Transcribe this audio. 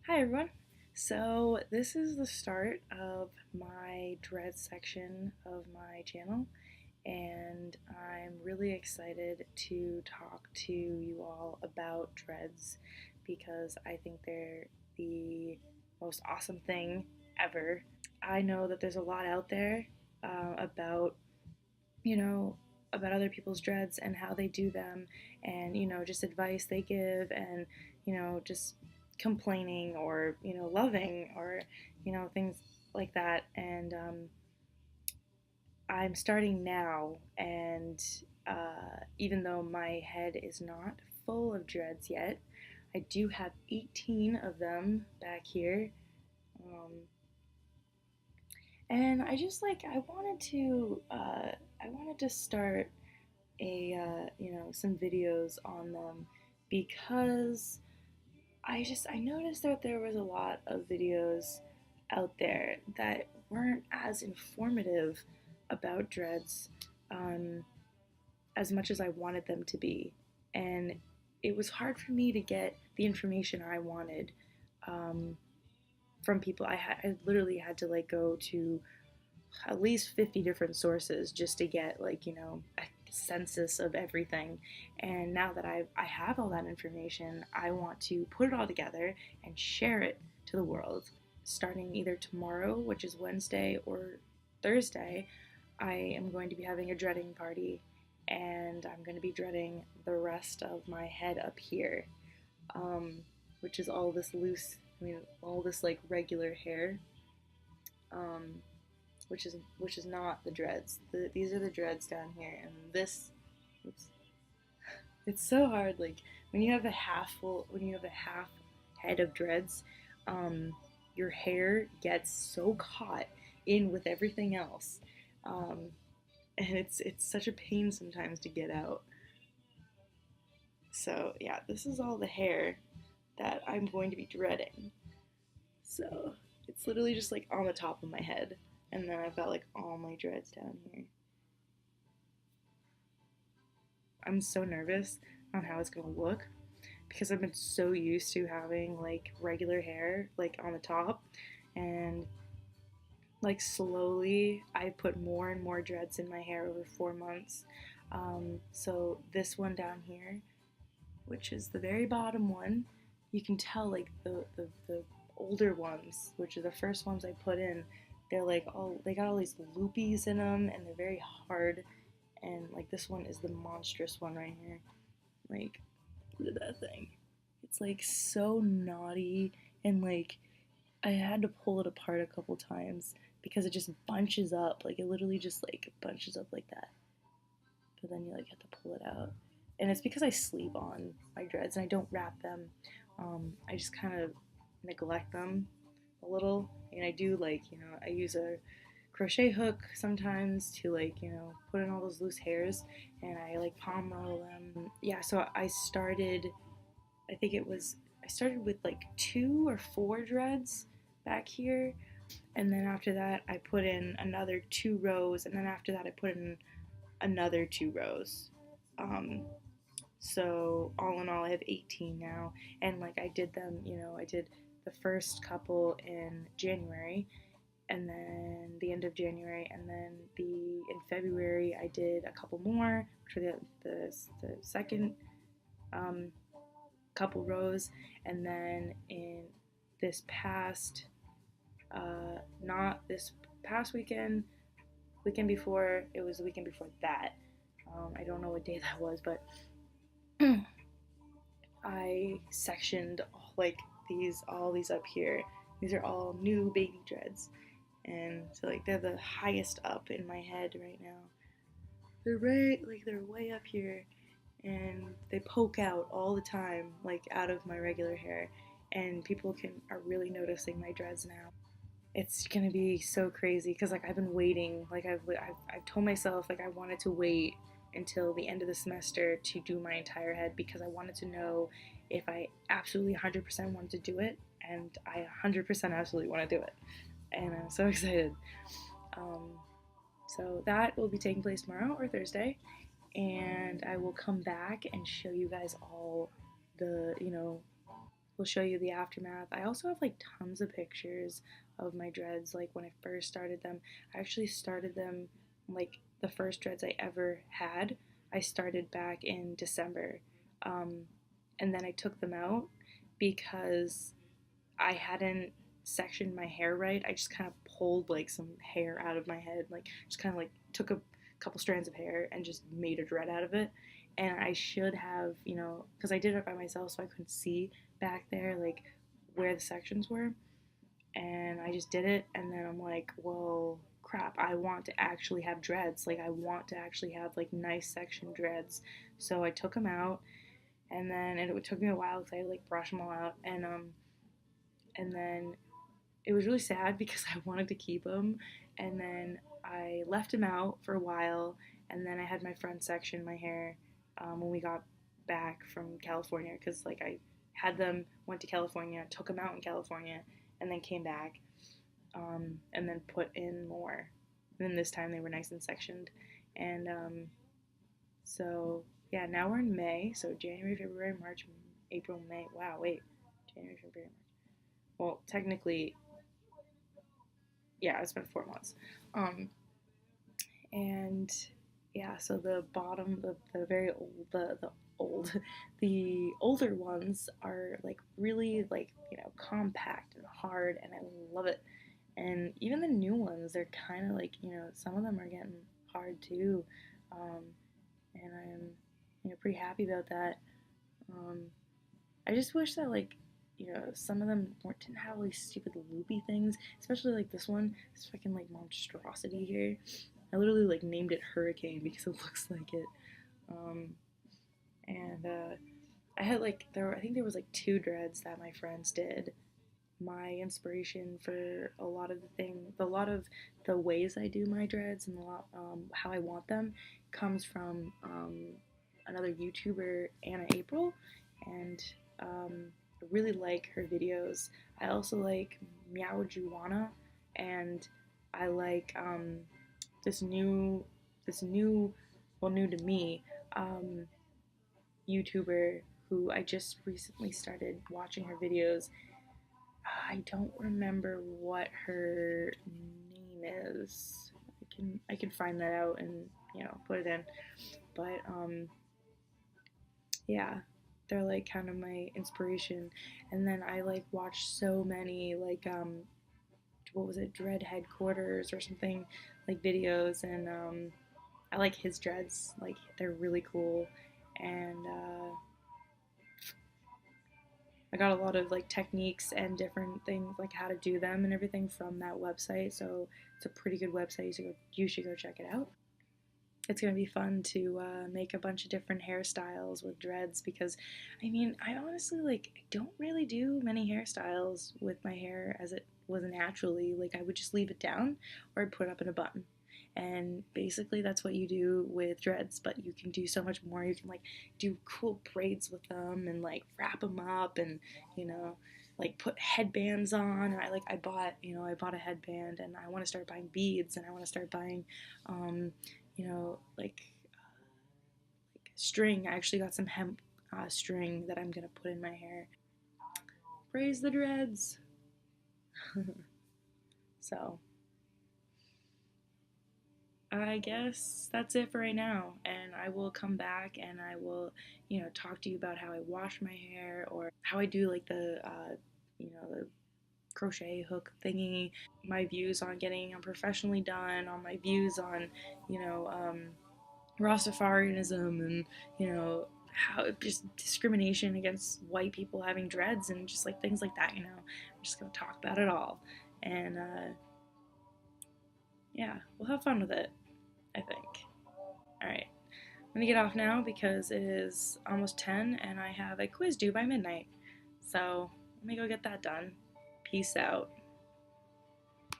Hi everyone. So this is the start of my dread section of my channel, and I'm really excited to talk to you all about dreads because I think they're the most awesome thing ever. I know that there's a lot out there about you know about other people's dreads and how they do them, and just advice they give, and just complaining or loving, or things like that. And I'm starting now, and even though my head is not full of dreads yet, I do have 18 of them back here. um, and I wanted to start some videos on them because I noticed that there was a lot of videos out there that weren't as informative about dreads, um, as much as I wanted them to be. And it was hard for me to get the information I wanted, um, from people. I literally had to go to at least 50 different sources just to get a census of everything. And now that I have all that information, I want to put it all together and share it to the world. Starting either tomorrow, which is Wednesday, or Thursday, I am going to be having a dreading party, and I'm going to be dreading the rest of my head up here, um, which is all this loose, all this regular hair, um, which is not the dreads. These are the dreads down here, and this, oops, it's so hard. Like when you have a half head of dreads, um, your hair gets so caught in with everything else, um, and it's such a pain sometimes to get out. So yeah, this is all the hair that I'm going to be dreading. So it's literally just on the top of my head, and then I've got all my dreads down here. I'm so nervous on how it's gonna look because I've been so used to having regular hair on the top, and slowly I put more and more dreads in my hair over 4 months. So this one down here, which is the very bottom one, you can tell the older ones, which are the first ones I put in, they got all these loopies in them, and they're very hard. And this one is the monstrous one right here. Look at that thing. It's so naughty, and I had to pull it apart a couple times because it just bunches up. It literally just bunches up like that. But then you have to pull it out. And it's because I sleep on my dreads and I don't wrap them. I just kind of neglect them a little. And I do I use a crochet hook sometimes to put in all those loose hairs, and I palm roll them. Yeah, so I think I started with 2 or 4 dreads back here, and then after that I put in another 2 rows, and then after that I put in another 2 rows. Um, so all in all, I have 18 now, and I did them. I did the first couple in January, and then the end of January, and then in February I did a couple more, which were the second um, couple rows, and then in this past not this past weekend before, it was the weekend before that. I don't know what day that was, but I sectioned all these up here. These are all new baby dreads, and so they're the highest up in my head right now. They're way up here, and they poke out all the time, out of my regular hair, and people are really noticing my dreads now. It's gonna be so crazy because I've been waiting. I've told myself I wanted to wait until the end of the semester to do my entire head because I wanted to know if I absolutely 100% wanted to do it, and I 100% absolutely want to do it, and I'm so excited. Um, so that will be taking place tomorrow or Thursday, and I will come back and show you guys all the will show you the aftermath. I also have like tons of pictures of my dreads. Like when I first started them, I actually started them like the first dreads I ever had. I started back in December. Um, and then I took them out because I hadn't sectioned my hair right. I just kind of pulled like some hair out of my head, like just kind of like took a couple strands of hair and just made a dread out of it. And I should have, because I did it by myself, so I couldn't see back there like where the sections were. And I just did it, and then I'm like, well, crap, I want to actually have dreads. Like I want to actually have like nice section dreads. So I took them out, and then it took me a while because I had to like brush them all out, and then it was really sad because I wanted to keep him, and then I left him out for a while, and then I had my friend section my hair when we got back from California because like I had them, went to California, took them out in California, and then came back, and then put in more. And then this time they were nice and sectioned, and so yeah, now we're in May, so January, February, March, April, May. Wow, wait, January, February, March. Well, technically, yeah, it's been 4 months. Um, and yeah, so the bottom, the very old, the old, the older ones are like really like compact and hard, and I love it. And even the new ones, they're kind of like some of them are getting hard too, um, and I'm pretty happy about that. Um, I just wish that like some of them didn't have like stupid loopy things, especially like this one, this fucking like monstrosity here. I literally like named it Hurricane because it looks like it. Um, and I had like I think there was like two dreads that my friends did. My inspiration for a lot of the ways I do my dreads and a lot how I want them comes from another YouTuber, Anna April, and I really like her videos. I also like Meow Juana, and I like this new this new well new to me um, YouTuber who I just recently started watching her videos. I don't remember what her name is. I can find that out and put it in. But yeah, they're like kind of my inspiration. And then I like watch so many like what was it, Dread Headquarters or something, like videos, and I like his dreads. Like they're really cool, and I got a lot of like techniques and different things like how to do them and everything from that website. So it's a pretty good website. You should go check it out. It's gonna be fun to make a bunch of different hairstyles with dreads because, I mean, I honestly like don't really do many hairstyles with my hair as it was naturally. Like I would just leave it down or I'd put it up in a bun. And basically that's what you do with dreads, but you can do so much more. You can like do cool braids with them and like wrap them up and you know like put headbands on. And I bought a headband, and I want to start buying beads, and I want to start buying like string. I actually got some hemp string that I'm gonna put in my hair. Praise the dreads. So I guess that's it for right now, and I will come back and I will, talk to you about how I wash my hair or how I do like the crochet hook thingy, my views on getting them professionally done, on my views on, you know, Rastafarianism, and how just discrimination against white people having dreads and just like things like that. I'm just gonna talk about it all, and yeah, we'll have fun with it, I think. All right, I'm gonna get off now because it is almost 10 and I have a quiz due by midnight. So let me go get that done. Peace out.